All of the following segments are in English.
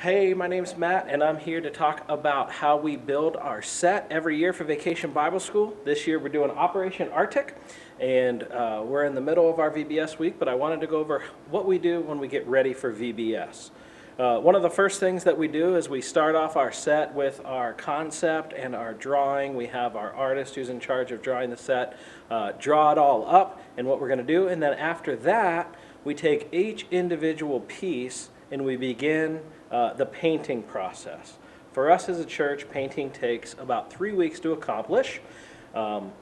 Hey, my name's Matt, and I'm here to talk about how we build our set every year for Vacation Bible School. This year we're doing Operation Arctic, and we're in the middle of our VBS week, but I wanted to go over what we do when we get ready for VBS. One of the first things that we do is we start off our set with our concept and our drawing. We have our artist who's in charge of drawing the set, draw it all up and what we're going to do, and then after that, we take each individual piece and we begin the painting process. For us as a church, painting takes about 3 weeks to accomplish.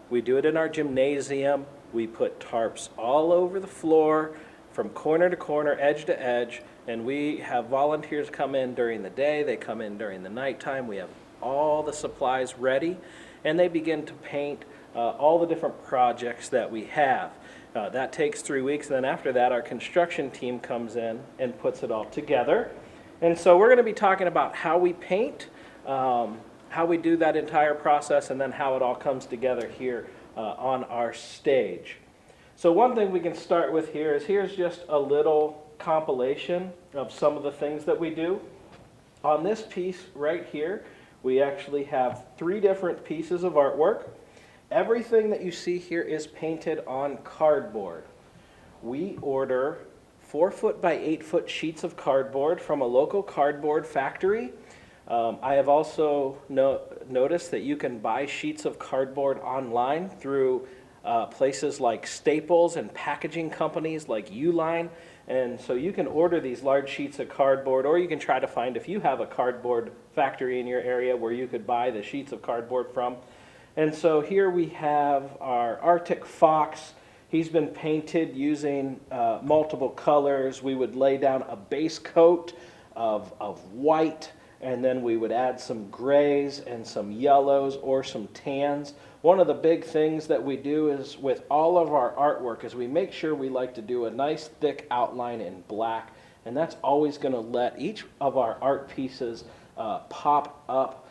We do it in our gymnasium. We put tarps all over the floor, from corner to corner, edge to edge, and we have volunteers come in during the day. They come in during the nighttime. We have all the supplies ready, and they begin to paint all the different projects that we have. That takes 3 weeks, and then after that, our construction team comes in and puts it all together. And so we're going to be talking about how we paint, how we do that entire process, and then how it all comes together here on our stage. So one thing we can start with here is here's just a little compilation of some of the things that we do. On this piece right here, we actually have 3 different pieces of artwork. Everything that you see here is painted on cardboard. We order 4-foot by 8-foot sheets of cardboard from a local cardboard factory. I have also noticed that you can buy sheets of cardboard online through places like Staples and packaging companies like Uline. And so you can order these large sheets of cardboard, or you can try to find if you have a cardboard factory in your area where you could buy the sheets of cardboard from. And so here we have our Arctic fox. He's been painted using multiple colors. We would lay down a base coat of white, and then we would add some grays and some yellows or some tans. One of the big things that we do is with all of our artwork is we make sure we like to do a nice thick outline in black, and that's always going to let each of our art pieces pop up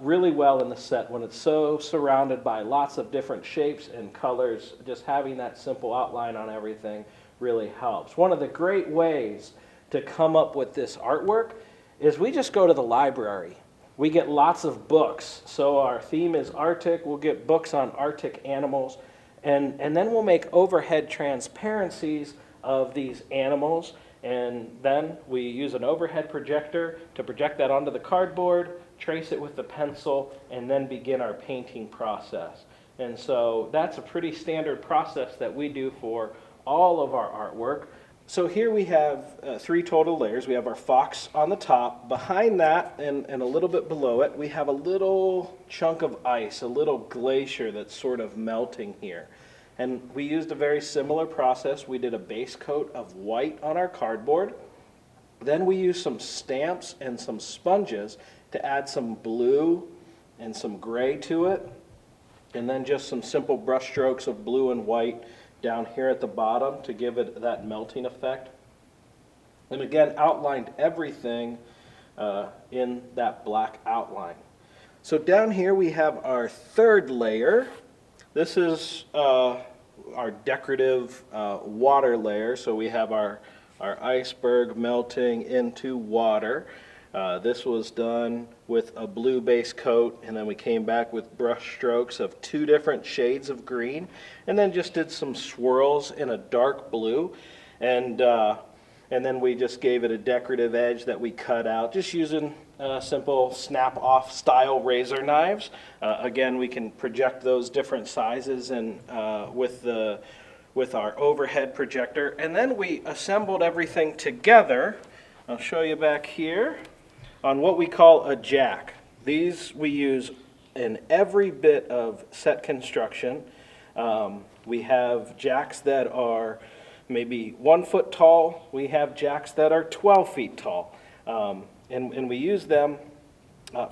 really well in the set. When it's so surrounded by lots of different shapes and colors, just having that simple outline on everything really helps. One of the great ways to come up with this artwork is we just go to the library. We get lots of books. So our theme is Arctic. We'll get books on Arctic animals, and then we'll make overhead transparencies of these animals, and then we use an overhead projector to project that onto the cardboard, trace it with the pencil, and then begin our painting process. And so that's a pretty standard process that we do for all of our artwork. So here we have 3 total layers. We have our fox on the top. Behind that and a little bit below it, we have a little chunk of ice, a little glacier that's sort of melting here. And we used a very similar process. We did a base coat of white on our cardboard. Then we used some stamps and some sponges to add some blue and some gray to it, and then just some simple brush strokes of blue and white down here at the bottom to give it that melting effect. And again, outlined everything in that black outline. So down here we have our 3rd layer. This is our decorative water layer. So we have our iceberg melting into water. This was done with a blue base coat, and then we came back with brush strokes of 2 different shades of green, and then just did some swirls in a dark blue, and then we just gave it a decorative edge that we cut out, just using simple snap-off style razor knives. Again, we can project those different sizes and with our overhead projector, and then we assembled everything together. I'll show you back here on what we call a jack. These we use in every bit of set construction. We have jacks that are maybe 1 foot tall. We have jacks that are 12 feet tall. And we use them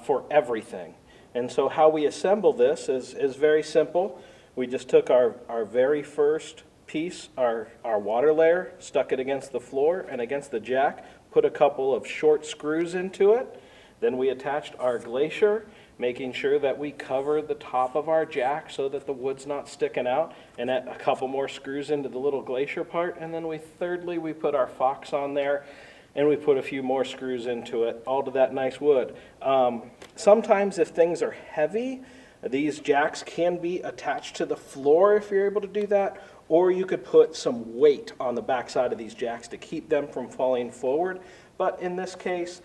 for everything. And so how we assemble this is very simple. We just took our very first piece, our water layer, stuck it against the floor and against the jack, put a couple of short screws into it. Then we attached our glacier, making sure that we cover the top of our jack so that the wood's not sticking out, and a couple more screws into the little glacier part. And then thirdly, we put our fox on there. and we put a few more screws into it, all to that nice wood. Sometimes if things are heavy, these jacks can be attached to the floor if you're able to do that, or you could put some weight on the backside of these jacks to keep them from falling forward. But in this case,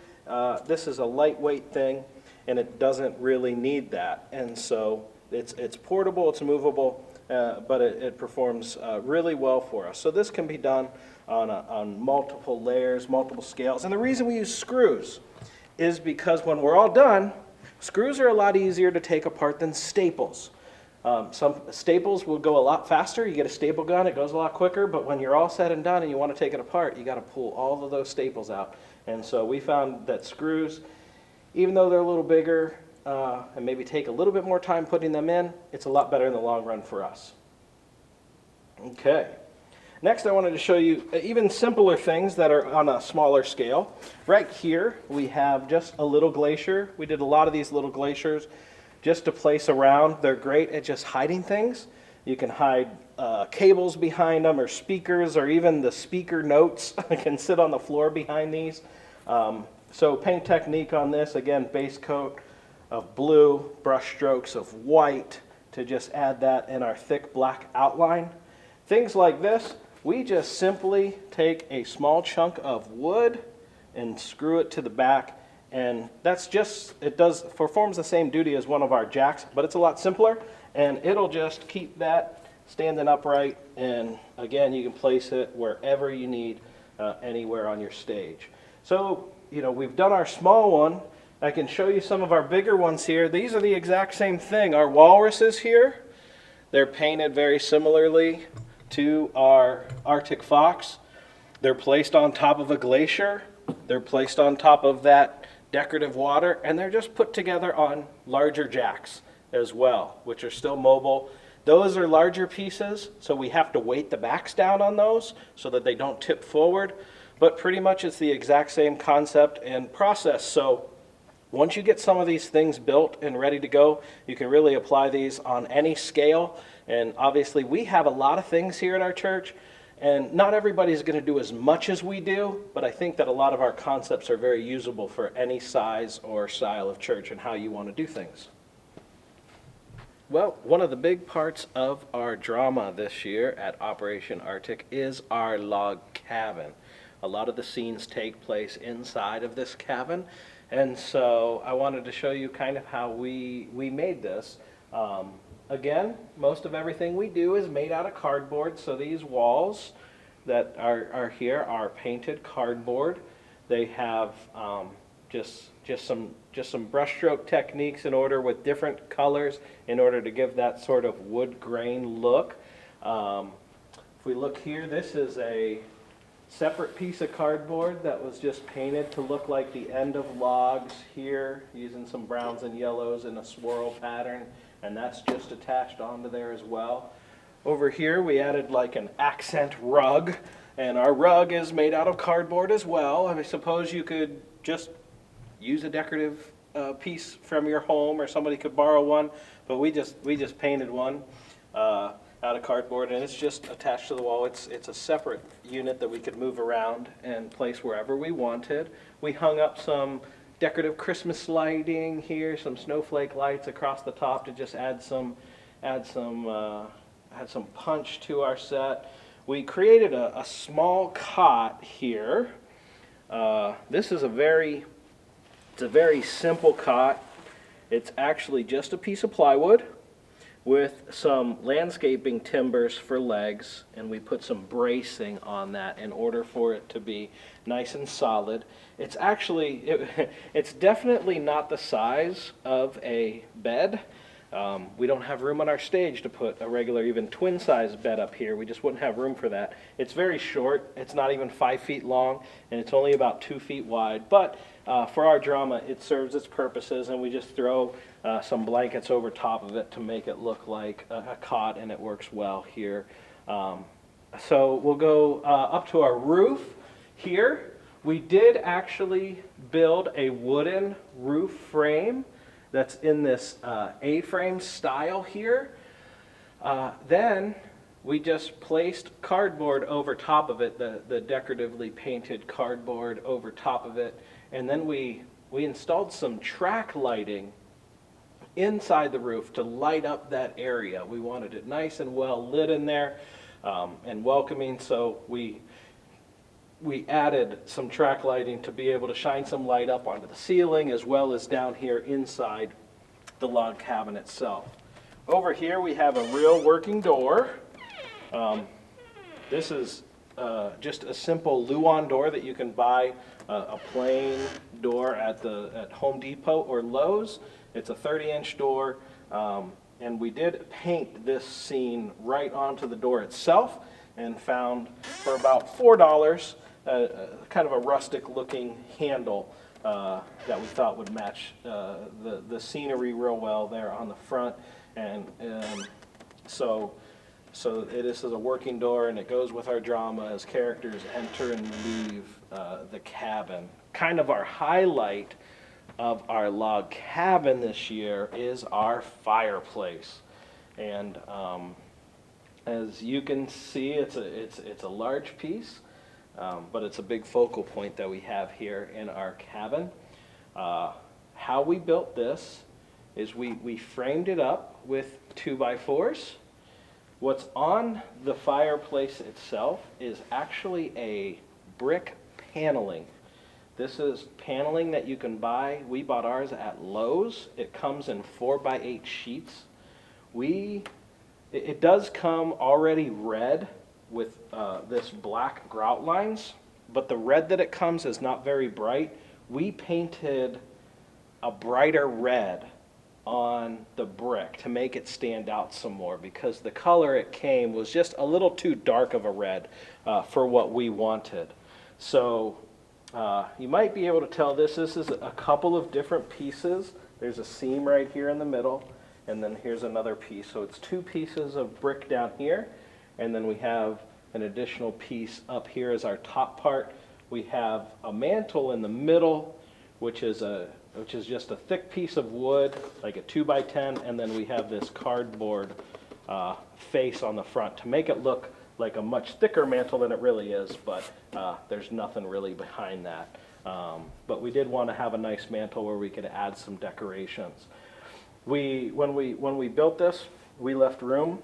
this is a lightweight thing, and it doesn't really need that. And so it's portable, it's movable, but it performs really well for us. So this can be done on multiple layers, multiple scales. And the reason we use screws is because when we're all done, screws are a lot easier to take apart than staples. Some staples will go a lot faster. You get a staple gun, it goes a lot quicker, but when you're all said and done and you want to take it apart, you got to pull all of those staples out. And so we found that screws, even though they're a little bigger and maybe take a little bit more time putting them in, it's a lot better in the long run for us. Okay. Next, I wanted to show you even simpler things that are on a smaller scale. Right here, we have just a little glacier. We did a lot of these little glaciers just to place around. They're great at just hiding things. You can hide cables behind them, or speakers, or even the speaker notes can sit on the floor behind these. So paint technique on this, again, base coat of blue, brush strokes of white to just add that in our thick black outline. Things like this, we just simply take a small chunk of wood and screw it to the back, and that's just, it performs the same duty as one of our jacks, but it's a lot simpler, and it'll just keep that standing upright, and again, you can place it wherever you need, anywhere on your stage. So, you know, we've done our small one. I can show you some of our bigger ones here. These are the exact same thing. Our walruses here, they're painted very similarly to our Arctic fox. They're placed on top of a glacier. They're placed on top of that decorative water, and they're just put together on larger jacks as well, which are still mobile. Those are larger pieces, so we have to weight the backs down on those so that they don't tip forward, but pretty much it's the exact same concept and process. So once you get some of these things built and ready to go, you can really apply these on any scale. And obviously we have a lot of things here at our church, and not everybody's going to do as much as we do, but I think that a lot of our concepts are very usable for any size or style of church and how you want to do things. Well, one of the big parts of our drama this year at Operation Arctic is our log cabin. A lot of the scenes take place inside of this cabin, and so I wanted to show you kind of how we made this. Again, most of everything we do is made out of cardboard, so these walls that are here are painted cardboard. They have just some brushstroke techniques in order with different colors in order to give that sort of wood grain look. If we look here, this is a separate piece of cardboard that was just painted to look like the end of logs here, using some browns and yellows in a swirl pattern, and that's just attached onto there as well. Over here we added like an accent rug, and our rug is made out of cardboard as well. I suppose you could just use a decorative piece from your home, or somebody could borrow one, but we just painted one out of cardboard, and it's just attached to the wall. It's a separate unit that we could move around and place wherever we wanted. We hung up some decorative Christmas lighting here, some snowflake lights across the top to just add some punch to our set. We created a small cot here. This is a very simple cot. It's actually just a piece of plywood with some landscaping timbers for legs, and we put some bracing on that in order for it to be nice and solid. It's actually, it's definitely not the size of a bed. We don't have room on our stage to put a regular, even twin-size bed up here. We just wouldn't have room for that. It's very short. It's not even 5 feet long, and it's only about 2 feet wide. But for our drama, it serves its purposes, and we just throw some blankets over top of it to make it look like a cot, and it works well here. So we'll go up to our roof here. We did actually build a wooden roof frame that's in this A-frame style here. Then we just placed cardboard over top of it, the decoratively painted cardboard over top of it, and then we installed some track lighting inside the roof to light up that area. We wanted it nice and well lit in there and welcoming, so we added some track lighting to be able to shine some light up onto the ceiling as well as down here inside the log cabin itself. Over here we have a real working door. This is just a simple Luan door that you can buy a plain door at Home Depot or Lowe's. It's a 30-inch door, and we did paint this scene right onto the door itself and found for about $4 kind of a rustic looking handle that we thought would match the scenery real well there on the front. And so this is a working door, and it goes with our drama as characters enter and leave the cabin. Kind of our highlight of our log cabin this year is our fireplace. And as you can see, it's a large piece, but it's a big focal point that we have here in our cabin. How we built this is we framed it up with 2x4s. What's on the fireplace itself is actually a brick paneling. This is paneling that you can buy. We bought ours at Lowe's. It comes in 4x8 sheets. It does come already red with this black grout lines, but the red that it comes is not very bright. We painted a brighter red on the brick to make it stand out some more, because the color it came was just a little too dark of a red for what we wanted. So you might be able to tell this is a couple of different pieces. There's a seam right here in the middle, and then here's another piece. So it's two pieces of brick down here, and then we have an additional piece up here as our top part. We have a mantle in the middle, which is just a thick piece of wood, like a 2x10, and then we have this cardboard face on the front to make it look like a much thicker mantle than it really is, but there's nothing really behind that. But we did want to have a nice mantle where we could add some decorations. When we built this, we left room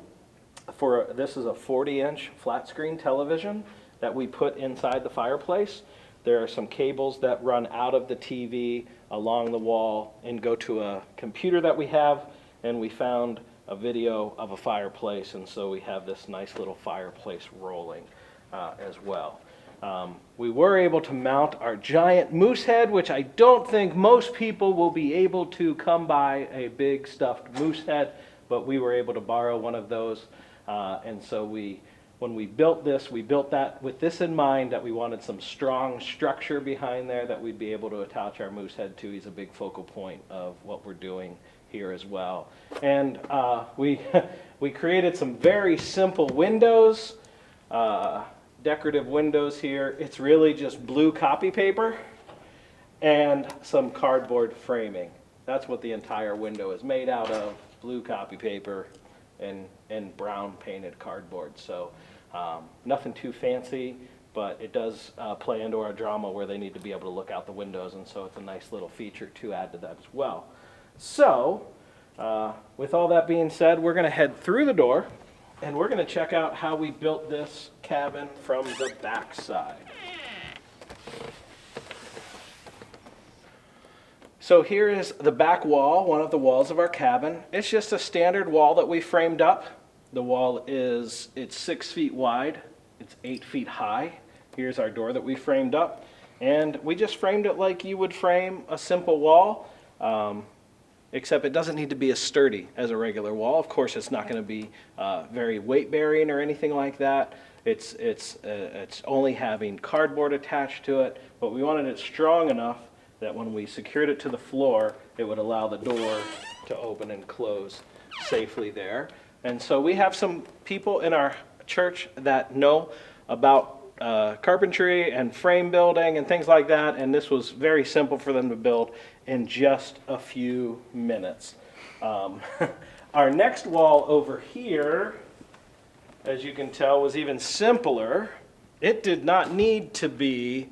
for, this is a 40-inch flat screen television that we put inside the fireplace. There are some cables that run out of the TV along the wall and go to a computer that we have, and we found a video of a fireplace, and so we have this nice little fireplace rolling as well. We were able to mount our giant moose head, which I don't think most people will be able to come by a big stuffed moose head, but we were able to borrow one of those, and so when we built this, we built that with this in mind, that we wanted some strong structure behind there that we'd be able to attach our moose head to. He's a big focal point of what we're doing here as well. And we created some very simple windows, decorative windows here. It's really just blue copy paper and some cardboard framing. That's what the entire window is made out of, blue copy paper and brown painted cardboard. So nothing too fancy, but it does play into our drama where they need to be able to look out the windows, and so it's a nice little feature to add to that as well. So with all that being said, we're going to head through the door and we're going to check out how we built this cabin from the back side. So here is the back wall, one of the walls of our cabin. It's just a standard wall that we framed up. The wall it's 6 feet wide, it's 8 feet high. Here's our door that we framed up, and we just framed it like you would frame a simple wall, except it doesn't need to be as sturdy as a regular wall. Of course, it's not going to be very weight bearing or anything like that. It's only having cardboard attached to it, but we wanted it strong enough that when we secured it to the floor, it would allow the door to open and close safely there. And so we have some people in our church that know about carpentry and frame building and things like that, and this was very simple for them to build in just a few minutes. Our next wall over here, as you can tell, was even simpler. It did not need to be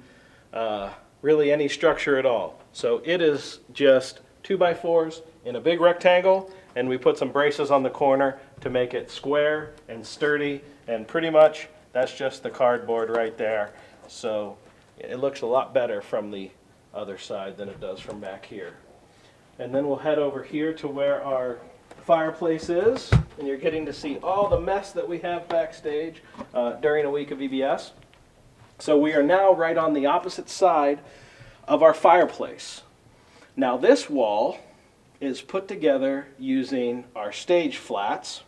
really any structure at all. So it is just 2x4s in a big rectangle, and we put some braces on the corner to make it square and sturdy, and pretty much that's just the cardboard right there. So it looks a lot better from the other side than it does from back here. And then we'll head over here to where our fireplace is, and you're getting to see all the mess that we have backstage during a week of VBS. So we are now right on the opposite side of our fireplace. Now this wall is put together using our stage flats,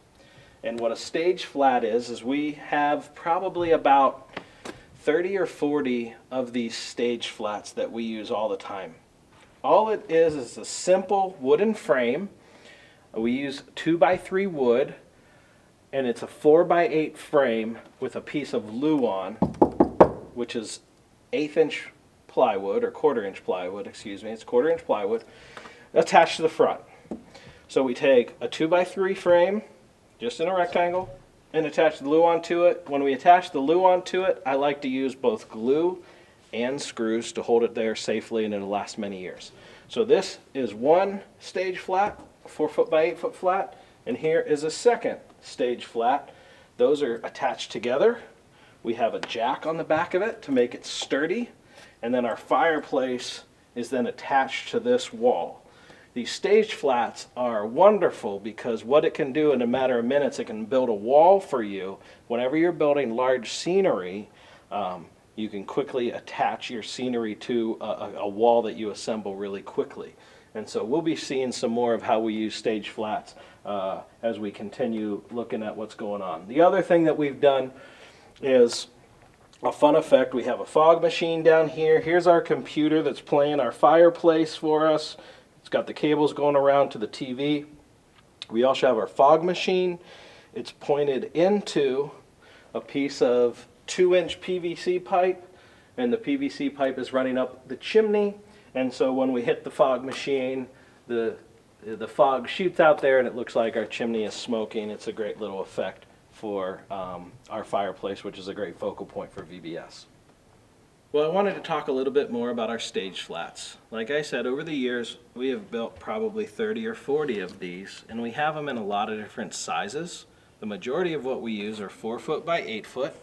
and what a stage flat is we have probably about 30 or 40 of these stage flats that we use all the time. All it is a simple wooden frame. We use 2x3 wood, and it's a 4x8 frame with a piece of luan, which is 1/8 inch plywood, or 1/4 inch plywood, excuse me, it's 1/4 inch plywood, attached to the front. So we take a 2x3 frame, just in a rectangle, and attach the luan to it. When we attach the luan to it, I like to use both glue and screws to hold it there safely, and it'll last many years. So this is one stage flat, 4 foot by 8 foot flat, and here is a second stage flat. Those are attached together. We have a jack on the back of it to make it sturdy, and then our fireplace is then attached to this wall. These stage flats are wonderful because what it can do in a matter of minutes, it can build a wall for you. Whenever you're building large scenery, you can quickly attach your scenery to a wall that you assemble really quickly. And so we'll be seeing some more of how we use stage flats as we continue looking at what's going on. The other thing that we've done is a fun effect. We have a fog machine down here. Here's our computer that's playing our fireplace for us. It's got the cables going around to the TV. We also have our fog machine. It's pointed into a piece of 2-inch PVC pipe, and the PVC pipe is running up the chimney, and so when we hit the fog machine, the fog shoots out there and it looks like our chimney is smoking. It's a great little effect for our fireplace, which is a great focal point for VBS. Well, I wanted to talk a little bit more about our stage flats. Like I said, over the years we have built probably 30 or 40 of these, and we have them in a lot of different sizes. The majority of what we use are 4 foot by 8 foot.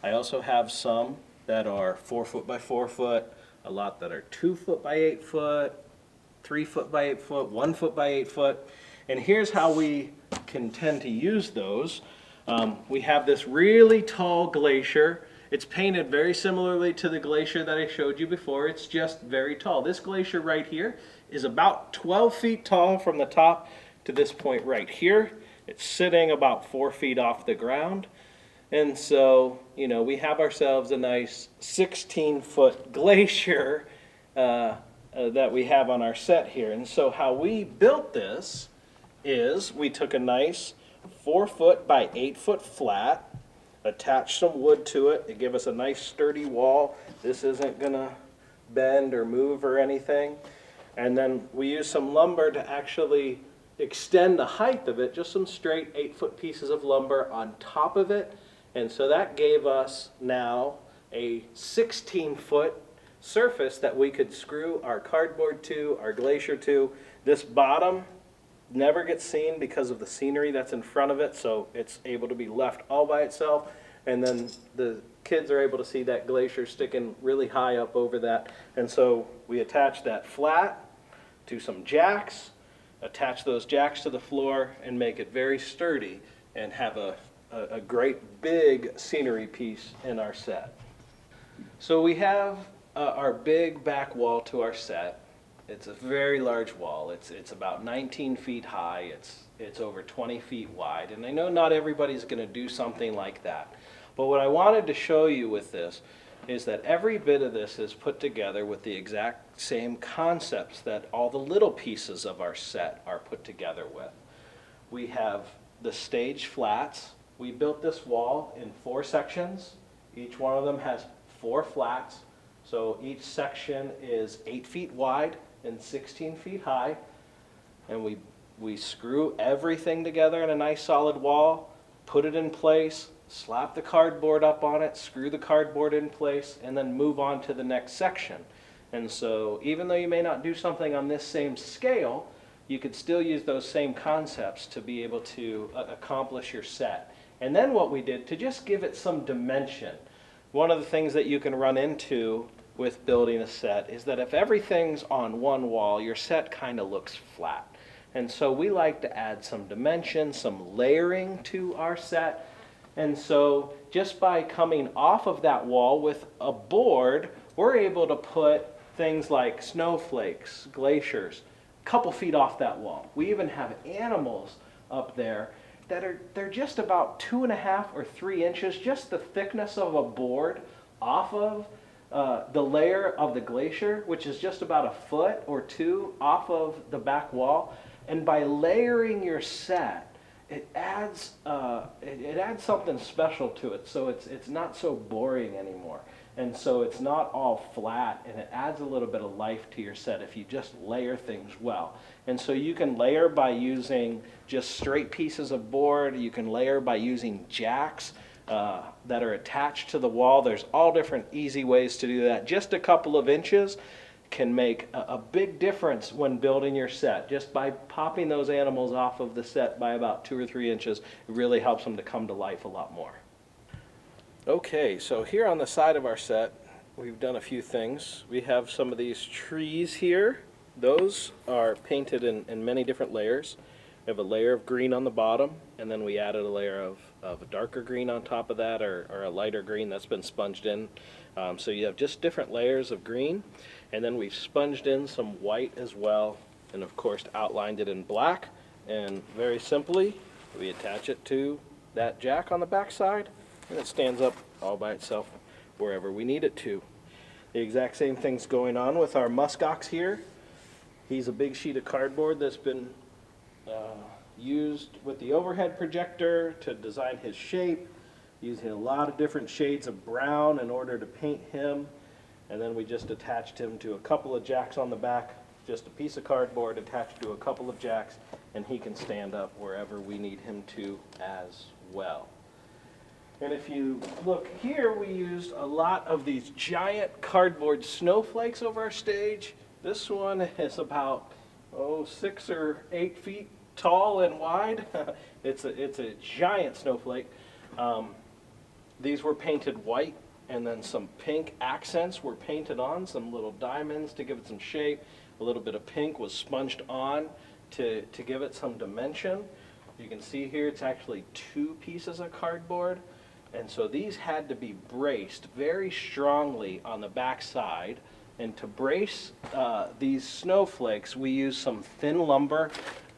I also have some that are 4 foot by 4 foot, a lot that are 2 foot by 8 foot, 3 foot by 8 foot, 1 foot by 8 foot. And here's how we can tend to use those. We have this really tall glacier. It's painted very similarly to the glacier that I showed you before. It's just very tall. This glacier right here is about 12 feet tall from the top to this point right here. It's sitting about 4 feet off the ground. And so, you know, we have ourselves a nice 16-foot glacier that we have on our set here. And so how we built this is we took a nice 4 foot by 8 foot flat, attached some wood to it. It gave us a nice sturdy wall. This isn't gonna bend or move or anything. And then we used some lumber to actually extend the height of it, just some straight 8-foot pieces of lumber on top of it. And so that gave us now a 16-foot surface that we could screw our cardboard to, our glacier to. This bottom never gets seen because of the scenery that's in front of it, so it's able to be left all by itself. And then the kids are able to see that glacier sticking really high up over that. And so we attach that flat to some jacks, attach those jacks to the floor, and make it very sturdy and have a great big scenery piece in our set. So we have our big back wall to our set. It's a very large wall. It's about 19 feet high. It's over 20 feet wide. And I know not everybody's going to do something like that. But what I wanted to show you with this is that every bit of this is put together with the exact same concepts that all the little pieces of our set are put together with. We have the stage flats. We built this wall in 4 sections. Each one of them has 4 flats. So each section is 8 feet wide and 16 feet high. And we screw everything together in a nice solid wall, put it in place, slap the cardboard up on it, screw the cardboard in place, and then move on to the next section. And so even though you may not do something on this same scale, you could still use those same concepts to be able to accomplish your set. And then what we did to just give it some dimension, one of the things that you can run into with building a set is that if everything's on one wall, your set kind of looks flat. And so we like to add some dimension, some layering to our set. And so just by coming off of that wall with a board, we're able to put things like snowflakes, glaciers, a couple feet off that wall. We even have animals up there that they're just about 2.5 or 3 inches, just the thickness of a board off of the layer of the glacier, which is just about 1 foot or 2 off of the back wall. And by layering your set, it adds something special to it. So it's not so boring anymore. And so it's not all flat, and it adds a little bit of life to your set if you just layer things well. And so you can layer by using just straight pieces of board. You can layer by using jacks that are attached to the wall. There's all different easy ways to do that. Just a couple of inches can make a big difference when building your set. Just by popping those animals off of the set by about 2 or 3 inches, it really helps them to come to life a lot more. Okay, so here on the side of our set, we've done a few things. We have some of these trees here. Those are painted in many different layers. We have a layer of green on the bottom, and then we added a layer of a darker green on top of that, or a lighter green that's been sponged in. So you have just different layers of green, and then we've sponged in some white as well, and of course outlined it in black. And very simply, we attach it to that jack on the back side, and it stands up all by itself wherever we need it to. The exact same thing's going on with our muskox here. He's a big sheet of cardboard that's been used with the overhead projector to design his shape, using a lot of different shades of brown in order to paint him. And then we just attached him to a couple of jacks on the back, just a piece of cardboard attached to a couple of jacks, and he can stand up wherever we need him to as well. And if you look here, we used a lot of these giant cardboard snowflakes over our stage. This one is about 6 or 8 feet tall and wide. It's a giant snowflake. These were painted white, and then some pink accents were painted on, some little diamonds to give it some shape. A little bit of pink was sponged on to give it some dimension. You can see here it's actually 2 pieces of cardboard. And so these had to be braced very strongly on the back side. And to brace these snowflakes, we use some thin lumber,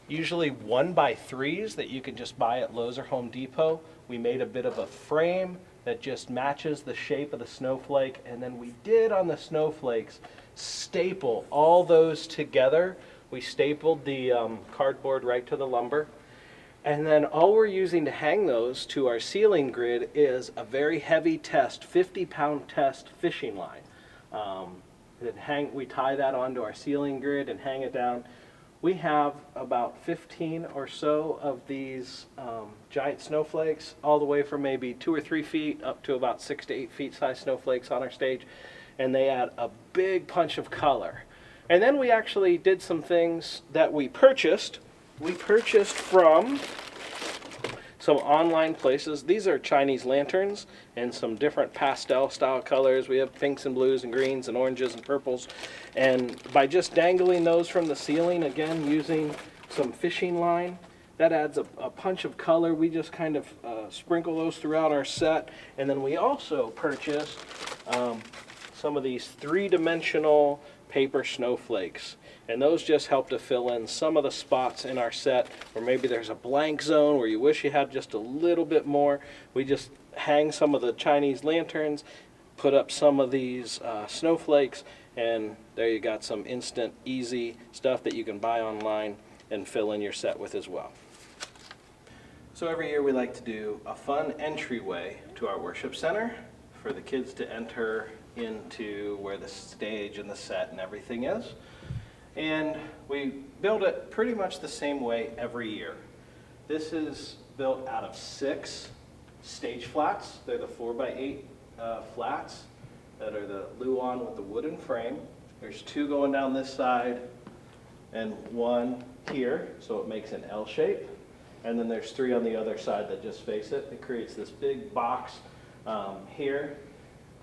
usually 1x3s that you can just buy at Lowe's or Home Depot. We made a bit of a frame that just matches the shape of the snowflake. And then we did on the snowflakes staple all those together. We stapled the cardboard right to the lumber. And then all we're using to hang those to our ceiling grid is a very heavy test, 50-pound test fishing line. We tie that onto our ceiling grid and hang it down. We have about 15 or so of these giant snowflakes, all the way from maybe 2 or 3 feet up to about 6 to 8 feet size snowflakes on our stage. And they add a big punch of color. And then we actually did some things that we purchased. We purchased from some online places. These are Chinese lanterns and some different pastel style colors. We have pinks and blues and greens and oranges and purples. And by just dangling those from the ceiling, again, using some fishing line, that adds a punch of color. We just kind of sprinkle those throughout our set. And then we also purchased some of these 3-dimensional paper snowflakes. And those just help to fill in some of the spots in our set where maybe there's a blank zone where you wish you had just a little bit more. We just hang some of the Chinese lanterns, put up some of these snowflakes, and there you got some instant, easy stuff that you can buy online and fill in your set with as well. So every year we like to do a fun entryway to our worship center for the kids to enter into where the stage and the set and everything is. And we build it pretty much the same way every year. This is built out of 6 stage flats. They're the 4x8 flats that are the Luan with the wooden frame. There's 2 going down this side and 1 here, so it makes an L shape. And then there's 3 on the other side that just face it. It creates this big box here.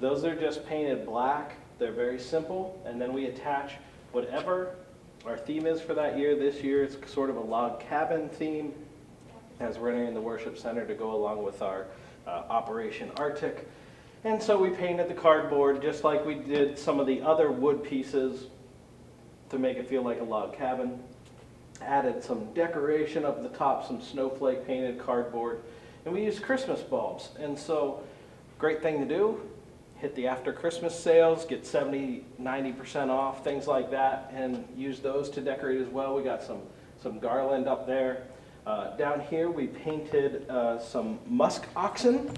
Those are just painted black. They're very simple. And then we attach whatever our theme is for that year. This year it's sort of a log cabin theme, as we're entering the worship center to go along with our Operation Arctic. And so we painted the cardboard just like we did some of the other wood pieces to make it feel like a log cabin. Added some decoration up the top, some snowflake painted cardboard, and we used Christmas bulbs. And so, great thing to do, hit the after Christmas sales, get 70-90% off, things like that, and use those to decorate as well. We got some garland up there. Down here we painted some musk oxen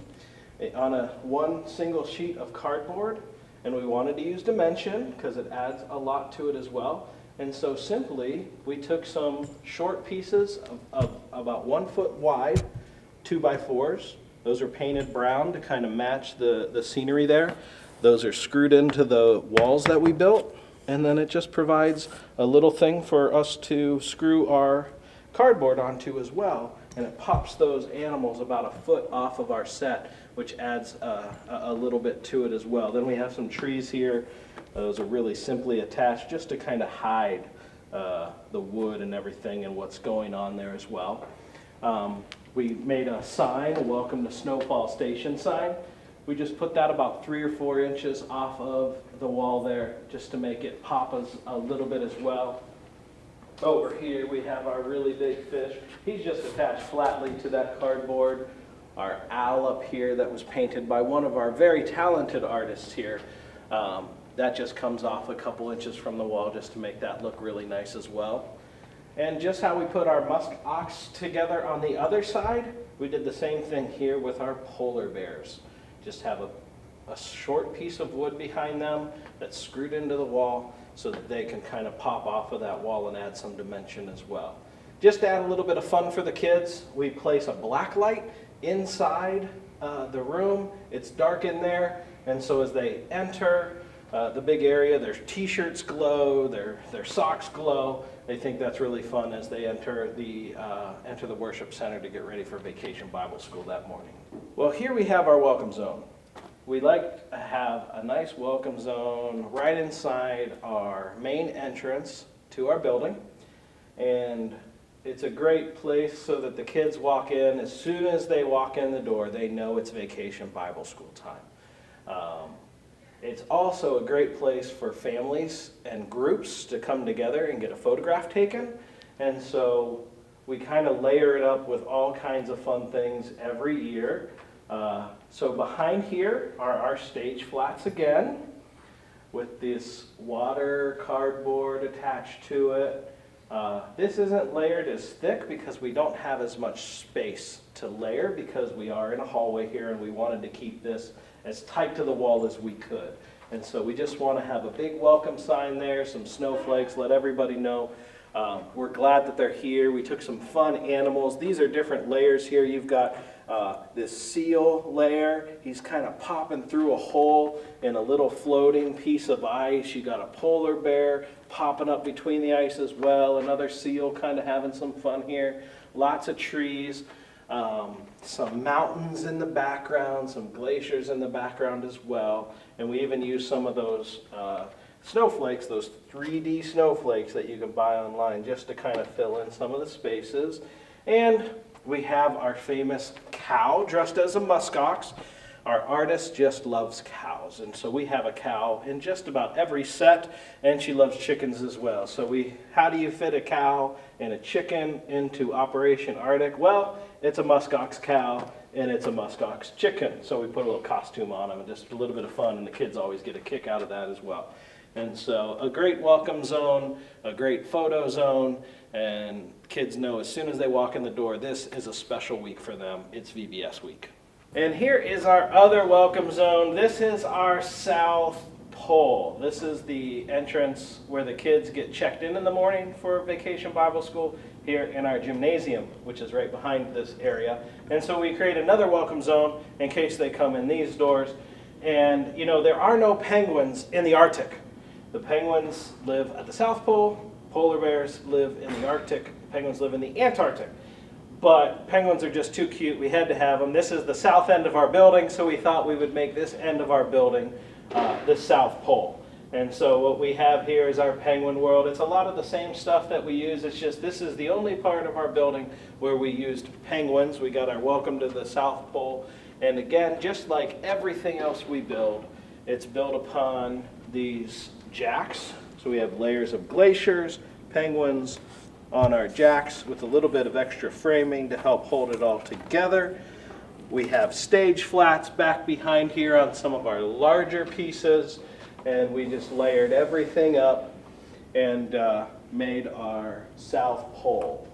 on one single sheet of cardboard, and we wanted to use dimension because it adds a lot to it as well. And so simply, we took some short pieces of about 1 foot wide, 2x4s. Those are painted brown to kind of match the scenery there. Those are screwed into the walls that we built. And then it just provides a little thing for us to screw our cardboard onto as well. And it pops those animals about 1 foot off of our set, which adds a little bit to it as well. Then we have some trees here. Those are really simply attached just to kind of hide the wood and everything and what's going on there as well. We made a sign, a Welcome to Snowfall Station sign. We just put that about 3 or 4 inches off of the wall there just to make it pop us a little bit as well. Over here we have our really big fish. He's just attached flatly to that cardboard. Our owl up here that was painted by one of our very talented artists here. That just comes off a couple inches from the wall just to make that look really nice as well. And just how we put our musk ox together on the other side, we did the same thing here with our polar bears. Just have a short piece of wood behind them that's screwed into the wall so that they can kind of pop off of that wall and add some dimension as well. Just to add a little bit of fun for the kids, we place a black light inside the room. It's dark in there, and so as they enter the big area, their t-shirts glow, their socks glow. They think that's really fun as they enter the worship center to get ready for Vacation Bible School that morning. Well, here we have our welcome zone. We like to have a nice welcome zone right inside our main entrance to our building. And it's a great place so that the kids walk in. As soon as they walk in the door, they know it's Vacation Bible School time. It's also a great place for families and groups to come together and get a photograph taken. And so we kind of layer it up with all kinds of fun things every year. So behind here are our stage flats again, with this water cardboard attached to it. This isn't layered as thick because we don't have as much space to layer because we are in a hallway here and we wanted to keep this as tight to the wall as we could. And so we just want to have a big welcome sign there, some snowflakes, let everybody know we're glad that they're here. We took some fun animals. These are different layers here. You've got this seal layer. He's kind of popping through a hole in a little floating piece of ice. You got a polar bear popping up between the ice as well. Another seal kind of having some fun here. Lots of trees. Some mountains in the background, some glaciers in the background as well. And we even use some of those snowflakes, those 3D snowflakes that you can buy online just to kind of fill in some of the spaces. And we have our famous cow dressed as a muskox. Our artist just loves cows, and so we have a cow in just about every set, and she loves chickens as well. So how do you fit a cow and a chicken into Operation Arctic? Well, it's a muskox cow, and it's a muskox chicken. So we put a little costume on them, and just a little bit of fun, and the kids always get a kick out of that as well. And so a great welcome zone, a great photo zone, and kids know as soon as they walk in the door, this is a special week for them. It's VBS week. And here is our other welcome zone. This is our south Pole. This is the entrance where the kids get checked in the morning for Vacation Bible School here in our gymnasium, which is right behind this area. And so we create another welcome zone in case they come in these doors. And you know, there are no penguins in the Arctic. The penguins live at the South Pole, polar bears live in the Arctic, penguins live in the Antarctic. But penguins are just too cute, we had to have them. This is the south end of our building, so we thought we would make this end of our building the South Pole. And so what we have here is our penguin world. It's a lot of the same stuff that we use, it's just this is the only part of our building where we used penguins. We got our welcome to the South Pole. And again, just like everything else we build, it's built upon these jacks. So we have layers of glaciers, penguins on our jacks with a little bit of extra framing to help hold it all together. We have stage flats back behind here on some of our larger pieces, and we just layered everything up and made our South Pole.